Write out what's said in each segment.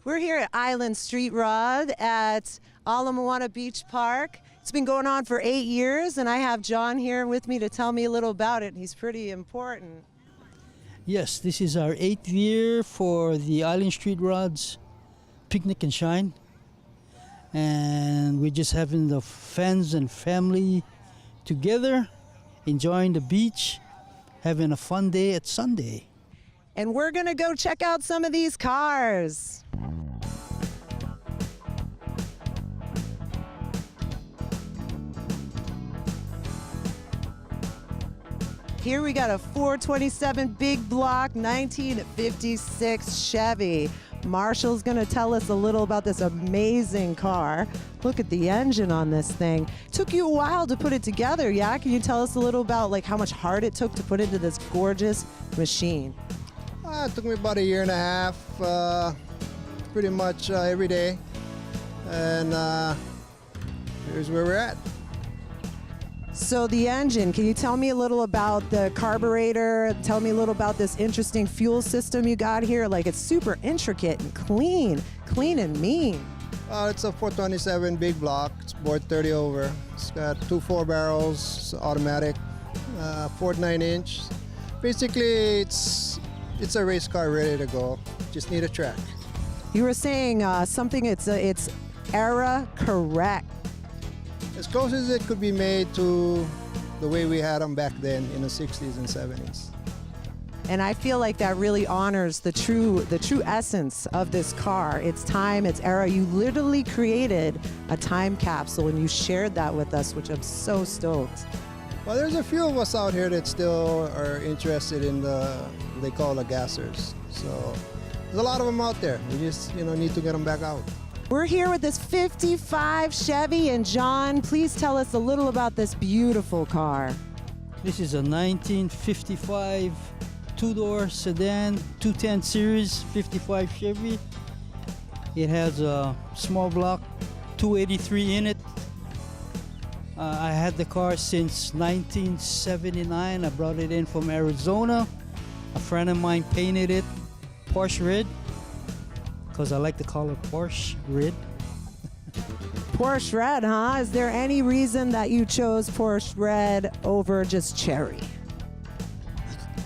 We're here at Island Street Rod at Ala Moana Beach Park. It's been going on for 8 years, and I have John here with me to tell me a little about it. He's pretty important. Yes, this is our 8th year for the Island Street Rods Picnic and Shine. And we're just having the fans and family together, enjoying the beach, having a fun day at Sunday. And we're gonna go check out some of these cars. Here we got a 427 big block 1956 Chevy. Marshall's gonna tell us a little about this amazing car. Look at the engine on this thing. Took you a while to put it together, yeah? Can you tell us a little about like how much heart it took to put into this gorgeous machine? It took me about 1.5 years, pretty much every day. And here's where we're at. So the engine, can you tell me a little about the carburetor? Tell me a little about this interesting fuel system you got here. Like, it's super intricate and clean and mean. It's a 427 big block. It's bored 30 over. It's got 2 4-barrels, it's automatic, 4 9-inch. Basically, it's a race car ready to go. Just need a track. You were saying something. It's era correct. As close as it could be made to the way we had them back then in the 60s and 70s. And I feel like that really honors the true essence of this car. Its time, its era. You literally created a time capsule and you shared that with us, which I'm so stoked. Well, there's a few of us out here that still are interested in they call the gassers. So there's a lot of them out there. We just need to get them back out. We're here with this 55 Chevy, and John, please tell us a little about this beautiful car. This is a 1955 two-door sedan, 210 series, 55 Chevy. It has a small block 283 in it. I had the car since 1979. I brought it in from Arizona. A friend of mine painted it Porsche red, because I like the color Porsche red. Porsche red, huh? Is there any reason that you chose Porsche red over just cherry?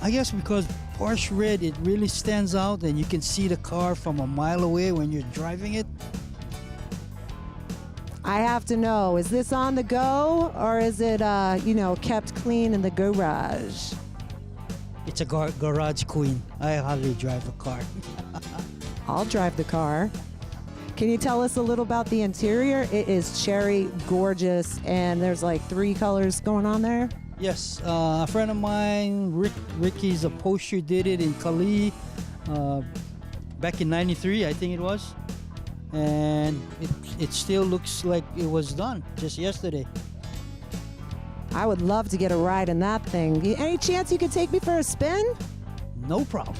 I guess because Porsche red, it really stands out and you can see the car from a mile away when you're driving it. I have to know, is this on the go or is it, kept clean in the garage? It's a garage queen. I hardly drive a car. I'll drive the car. Can you tell us a little about the interior? It is cherry, gorgeous, and there's like 3 colors going on there. Yes, a friend of mine, Ricky's upholstery, did it in Cali back in '93, I think it was. And it still looks like it was done just yesterday. I would love to get a ride in that thing. Any chance you could take me for a spin? No problem.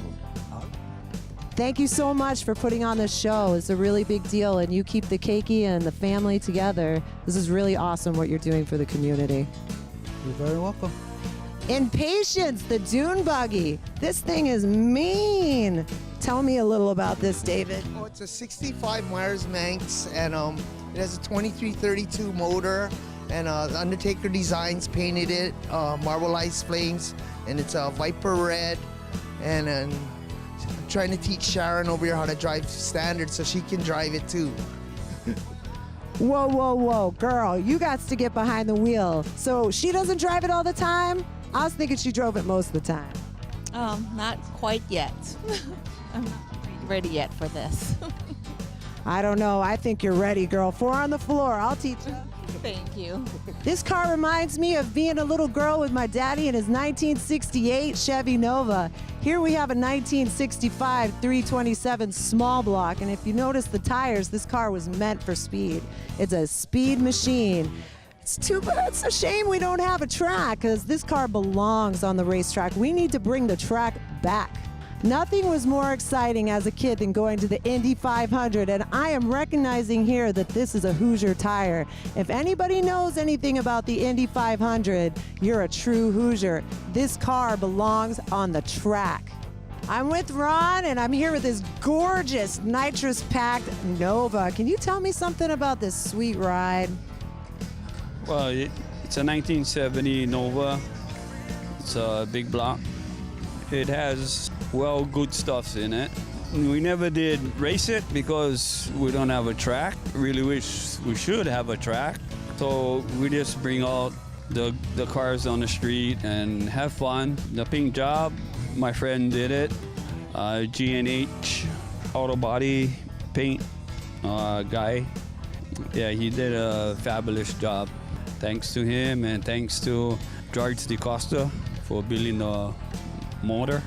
Thank you so much for putting on this show. It's a really big deal, and you keep the keiki and the family together. This is really awesome what you're doing for the community. You're very welcome. Impatience, the Dune Buggy. This thing is mean. Tell me a little about this, David. Oh, it's a 65 Myers Manx, and it has a 2332 motor, and the Undertaker Designs painted it, marbleized flames, and it's a Viper red, and I'm trying to teach Sharon over here how to drive standard so she can drive it too. Whoa, whoa, whoa, girl, you got to get behind the wheel. So she doesn't drive it all the time? I was thinking she drove it most of the time. Not quite yet. I'm not ready yet for this. I don't know. I think you're ready, girl. 4 on the floor. I'll teach you. Thank you. This car reminds me of being a little girl with my daddy in his 1968 Chevy Nova. Here we have a 1965 327 small block, and if you notice the tires, this car was meant for speed. It's a speed machine. It's too bad. It's a shame we don't have a track, because this car belongs on the racetrack. We need to bring the track back. Nothing was more exciting as a kid than going to the Indy 500, and I am recognizing here that this is a Hoosier tire. If anybody knows anything about the Indy 500, you're a true Hoosier. This car belongs on the track. I'm with Ron, and I'm here with this gorgeous nitrous-packed Nova. Can you tell me something about this sweet ride? Well, it's a 1970 Nova. It's a big block. It has, well, good stuff in it. We never did race it because we don't have a track. Really wish we should have a track. So we just bring out the cars on the street and have fun. The paint job, my friend did it. G&H auto body paint guy. Yeah, he did a fabulous job. Thanks to him and thanks to George DeCosta for building the motor.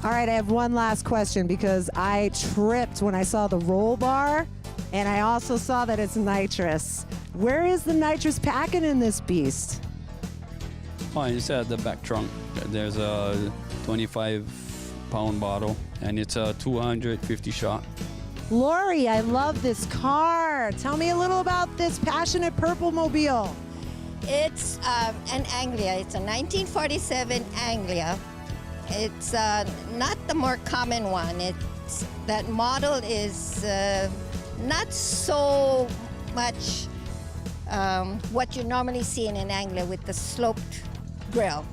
All right, I have one last question because I tripped when I saw the roll bar, and I also saw that it's nitrous. Where is the nitrous packing in this beast? Oh, it's at the back trunk. There's a 25-pound bottle, and it's a 250 shot. Lori, I love this car. Tell me a little about this passionate purple mobile. It's an Anglia. It's a 1947 Anglia. It's not the more common one. That model is not so much what you normally see in an Anglia with the sloped grille.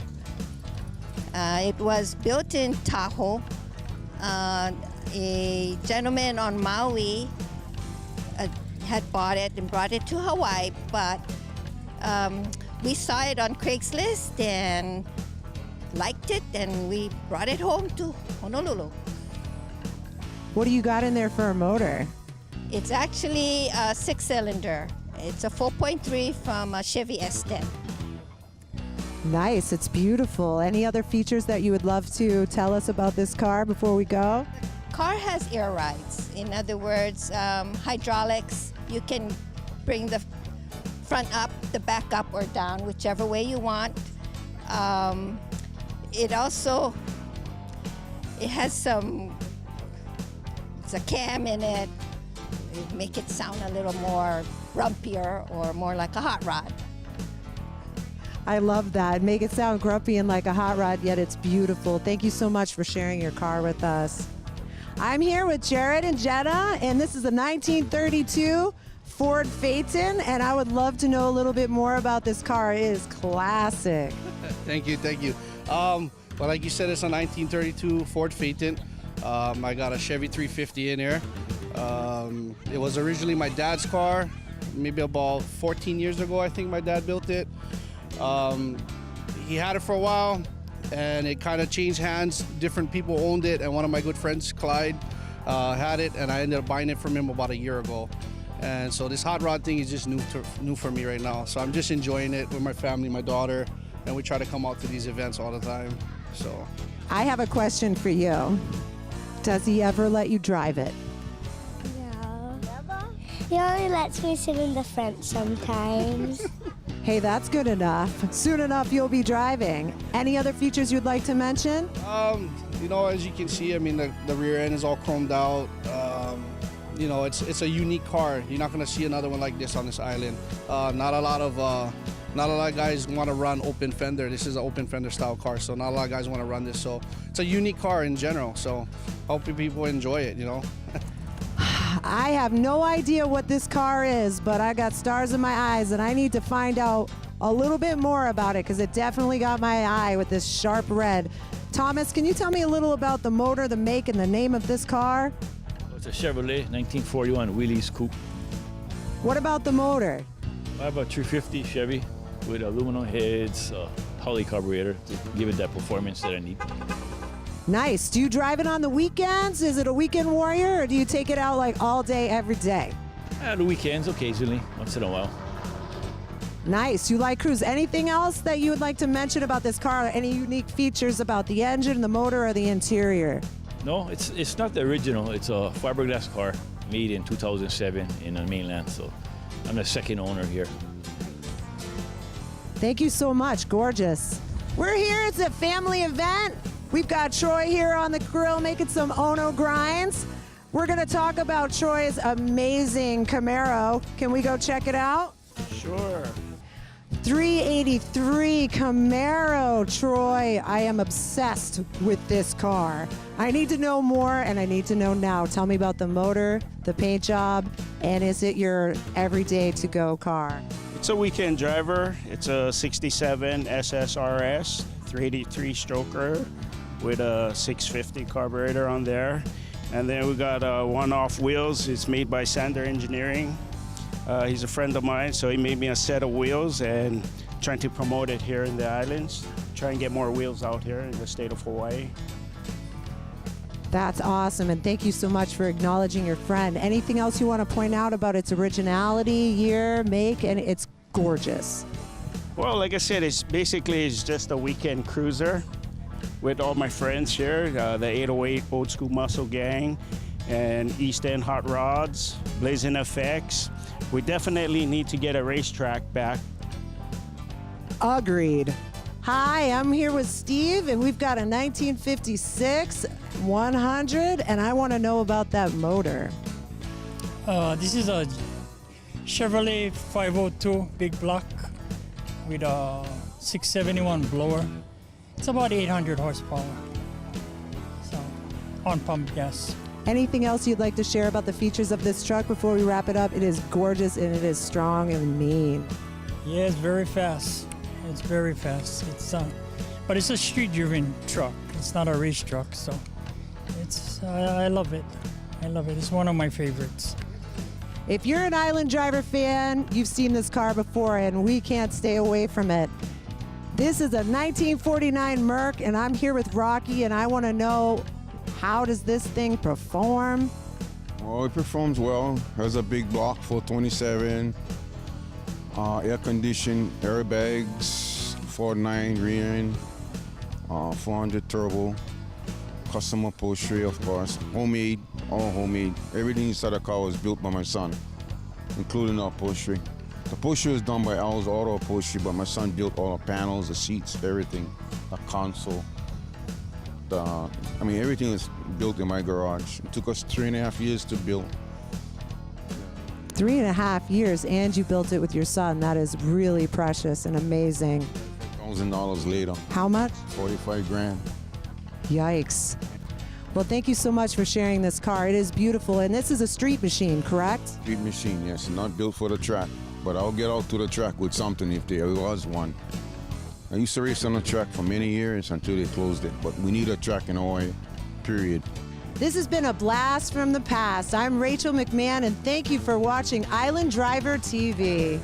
It was built in Tahoe. A gentleman on Maui had bought it and brought it to Hawaii, but we saw it on Craigslist and liked it, and we brought it home to Honolulu. What do you got in there for a motor? It's actually a 6-cylinder. It's a 4.3 from a Chevy S10. Nice, it's beautiful. Any other features that you would love to tell us about this car before we go? Car has air rides. In other words, hydraulics. You can bring the front up, the back up or down, whichever way you want. It has it's a cam in it. It make it sound a little more rumpier or more like a hot rod. I love that. Make it sound grumpy and like a hot rod, yet it's beautiful. Thank you so much for sharing your car with us. I'm here with Jared and Jenna, and this is a 1932 Ford Phaeton, and I would love to know a little bit more about this car. It is classic. Thank you. Well, like you said, it's a 1932 Ford Phaeton. I got a Chevy 350 in here. It was originally my dad's car. Maybe about 14 years ago, I think my dad built it. He had it for a while, and it kind of changed hands. Different people owned it, and one of my good friends, Clyde, had it, and I ended up buying it from him about a year ago. And so this hot rod thing is just new for me right now. So I'm just enjoying it with my family, my daughter, and we try to come out to these events all the time. So I have a question for you. Does he ever let you drive it? No. He only lets me sit in the front sometimes. Hey, that's good enough. Soon enough, you'll be driving. Any other features you'd like to mention? As you can see, I mean, the rear end is all chromed out. It's a unique car. You're not gonna see another one like this on this island. Not a lot of guys want to run open fender. This is an open fender style car, so not a lot of guys want to run this. So it's a unique car in general. So hopefully people enjoy it. I have no idea what this car is, but I got stars in my eyes, and I need to find out a little bit more about it because it definitely got my eye with this sharp red. Thomas, can you tell me a little about the motor, the make, and the name of this car? It's a Chevrolet 1941 Willys Coupe. What about the motor? I have a 350 Chevy with aluminum heads, poly carburetor to give it that performance that I need. Nice. Do you drive it on the weekends? Is it a weekend warrior, or do you take it out like all day, every day? The weekends, occasionally, once in a while. Nice. You like cruise. Anything else that you would like to mention about this car? Any unique features about the engine, the motor, or the interior? No, it's not the original. It's a fiberglass car made in 2007 in the mainland, so I'm the second owner here. Thank you so much. Gorgeous. We're here. It's a family event. We've got Troy here on the grill making some Ono grinds. We're going to talk about Troy's amazing Camaro. Can we go check it out? Sure. 383 Camaro, Troy. I am obsessed with this car. I need to know more, and I need to know now. Tell me about the motor, the paint job, and is it your everyday to-go car? It's a weekend driver. It's a 67 SSRS 383 stroker with a 650 carburetor on there. And then we got one-off wheels. It's made by Sander Engineering. He's a friend of mine, so he made me a set of wheels and trying to promote it here in the islands. Try and get more wheels out here in the state of Hawaii. That's awesome, and thank you so much for acknowledging your friend. Anything else you want to point out about its originality, year, make, and it's gorgeous. Well, like I said, it's just a weekend cruiser with all my friends here, the 808 Old School Muscle Gang and East End Hot Rods, Blazing FX. We definitely need to get a racetrack back. Agreed. Hi, I'm here with Steve, and we've got a 1956 100, and I want to know about that motor. This is a Chevrolet 502 big block with a 671 blower. It's about 800 horsepower. So, on pump gas. Anything else you'd like to share about the features of this truck before we wrap it up? It is gorgeous, and it is strong and mean. Yeah, it's very fast. It's very fast. But it's a street-driven truck. It's not a race truck, so I love it. I love it. It's one of my favorites. If you're an Island Driver fan, you've seen this car before, and we can't stay away from it. This is a 1949 Merc, and I'm here with Rocky, and I want to know, how does this thing perform? Well, it performs well. Has a big block, 427, air conditioned, airbags, 49 rear end, 400 turbo, custom upholstery, of course, homemade, all homemade. Everything inside the car was built by my son, including the upholstery. The upholstery was done by Al's Auto Upholstery, but my son built all the panels, the seats, everything, the console. Everything was built in my garage. It took us 3.5 years to build. 3.5 years, and you built it with your son. That is really precious and amazing. $1,000 later. How much? 45 grand. Yikes. Well, thank you so much for sharing this car. It is beautiful, and this is a street machine, correct? Street machine, yes. Not built for the track, but I'll get out to the track with something if there was one. I used to race on the track for many years until they closed it, but we need a track in Hawaii, period. This has been a blast from the past. I'm Rachel McMahon, and thank you for watching Island Driver TV.